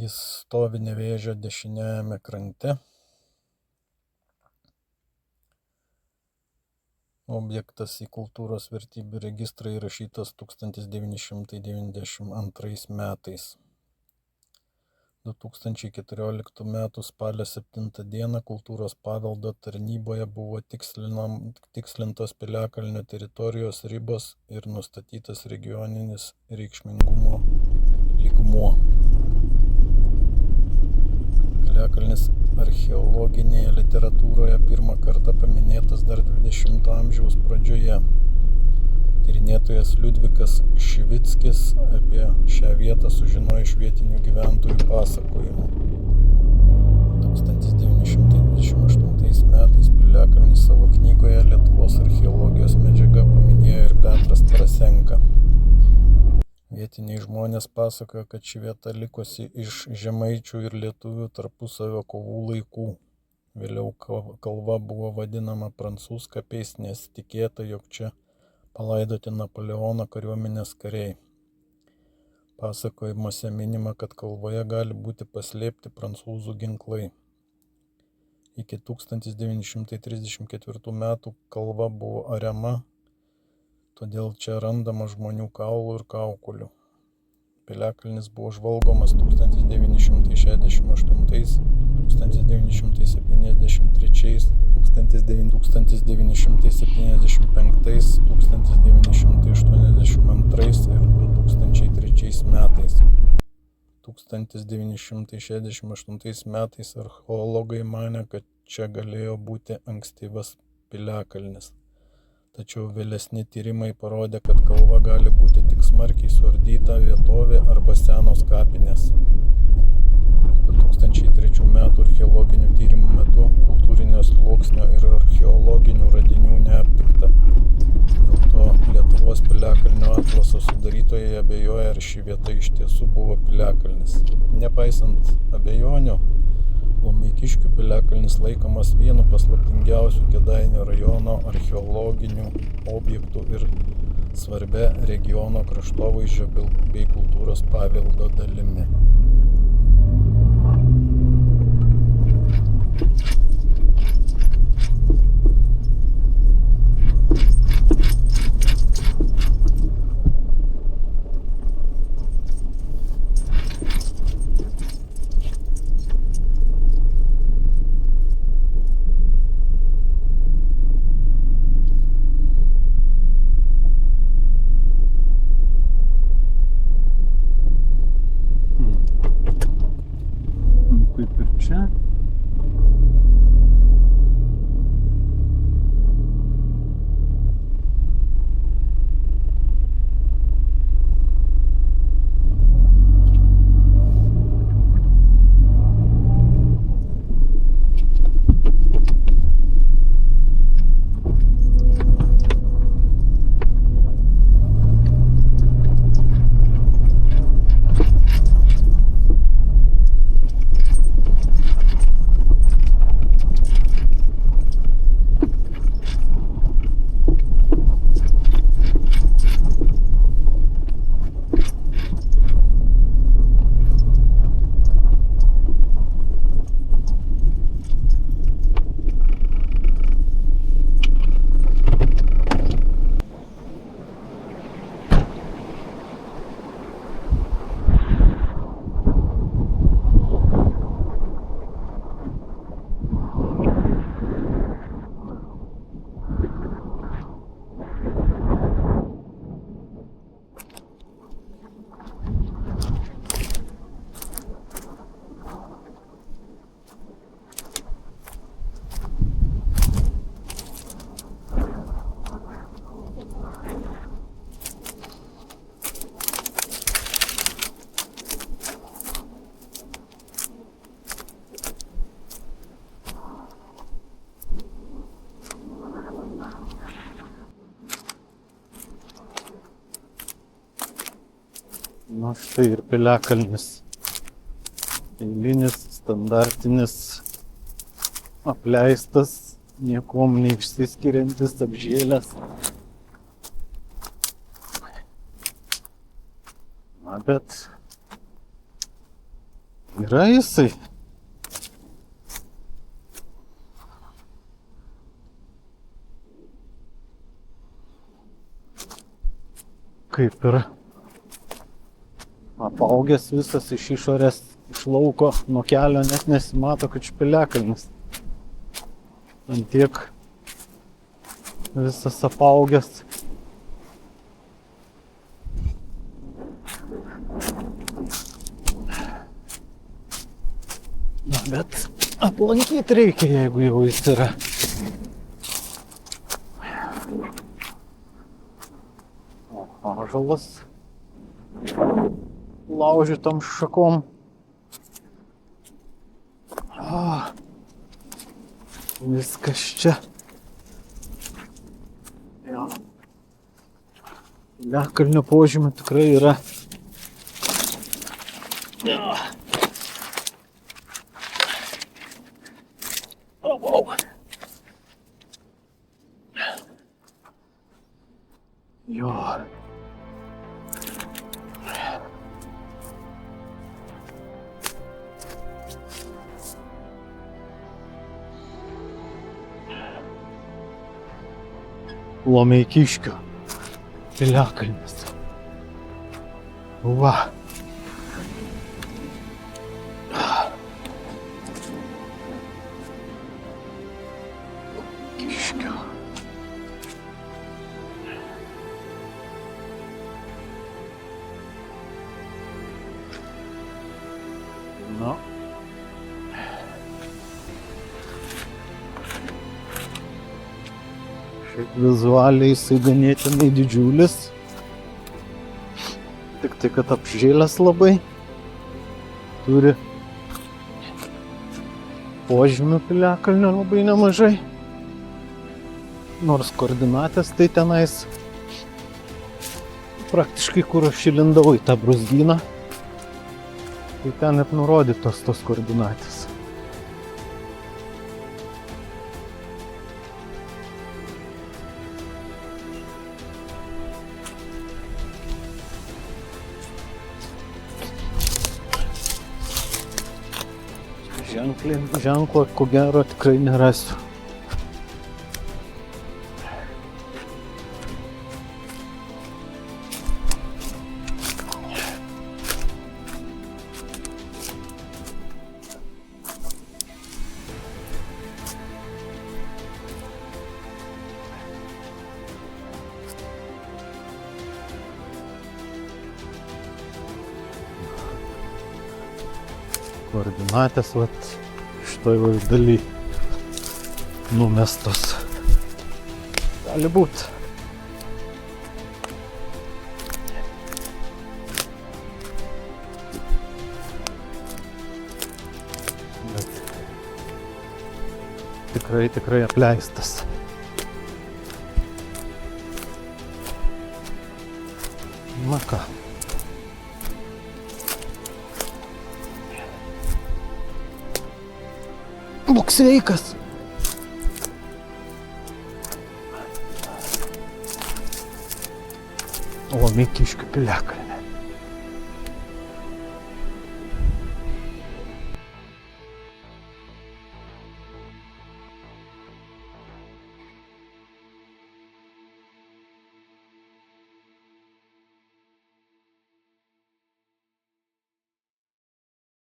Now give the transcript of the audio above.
Jis stovi Nevėžio dešiniajame krante. Objektas į kultūros vertybių registrą įrašytas 1992 metais. 2014 m. spalio 7 d. kultūros paveldo tarnyboje buvo tikslintos Piliakalnio teritorijos ribos ir nustatytas regioninis reikšmingumo lygmuo. Piliakalnis archeologinėje literatūroje pirmą kartą paminėtas dar 20 amžiaus pradžioje. Tyrinėtojas Liudvikas Kšivickis apie šią vietą sužinojo iš vietinių gyventojų pasakojimų. 1928 metais Piliakalnį savo knygoje Lietuvos archeologijos medžiaga paminėjo ir Petras Tarasenka. Vietiniai žmonės pasakojo, kad ši vieta likosi iš žemaičių ir lietuvių tarpusavio kovų laikų. Vėliau kalva buvo vadinama Prancūzkapiais, nes tikėta, jog čia palaidoti Napoleono kariuomenės kariai. Pasakojimuose minima, kad kalvoje gali būti paslėpti prancūzų ginklai. Iki 1934 metų kalva buvo ariama, todėl čia randama žmonių kaulų ir kaukolių. Piliakalnis buvo žvalgomas 1968, 1973, 1975, 1982 ir 2003 metais. 1968 metais archeologai manė, kad čia galėjo būti ankstyvas Piliakalnis. Tačiau vėlesni tyrimai parodė, kad kalva gali būti tik smarkiai suardyta vietovė arba senos kapinės. 2003 metų archeologinių tyrimų metu kultūrinio sluoksnio ir archeologinių radinių neaptikta. Dėl to Lietuvos Piliakalnio atlaso sudarytojai abejoja, ar ši vieta iš tiesų buvo Piliakalnis. Nepaisant abejonių, Lomeikiškių Piliakalnis laikomas vienu paslaptingiausių Kėdainių rajono archeologinių objektų ir svarbia regiono kraštovaizdžio bei kultūros paveldo dalimi. Kaip ir čia. Nu, štai ir Piliakalnis. Eilinis, standartinis, apleistas, niekom neišsiskiriantis, apžėlęs. Na, bet Yra jisai. Kaip ir apaugęs visas iš išorės, iš lauko, nuo kelio net nesimato, kad piliakalnis. Ant tiek visas apaugęs. Na, bet aplankyti reikia, jeigu jau jis yra. Ąžuolas laužytom šakom. Viskas čia. Jo. Piliakalnio požymių tikrai yra. Jo. Lomeikiškio piliakalnis. Va. Lomeikiškio. Nu. Šiaip vizualiai jisai ganėtinai didžiulis. Tik tai, kad apžėlęs labai. Turi požymių piliakalnio labai nemažai. Nors koordinatės tai tenais praktiškai, kur aš įlindau į tą brūzgyną, tai ten net nurodytos tos koordinatės. Ženklo, ko gero, tikrai nerasiu. Koordinatės, vat, šitoj daly numestos. Gali būt. Bet tikrai apleistas. Na ką. Būk sveikas. Lomeikiškių piliakalnis.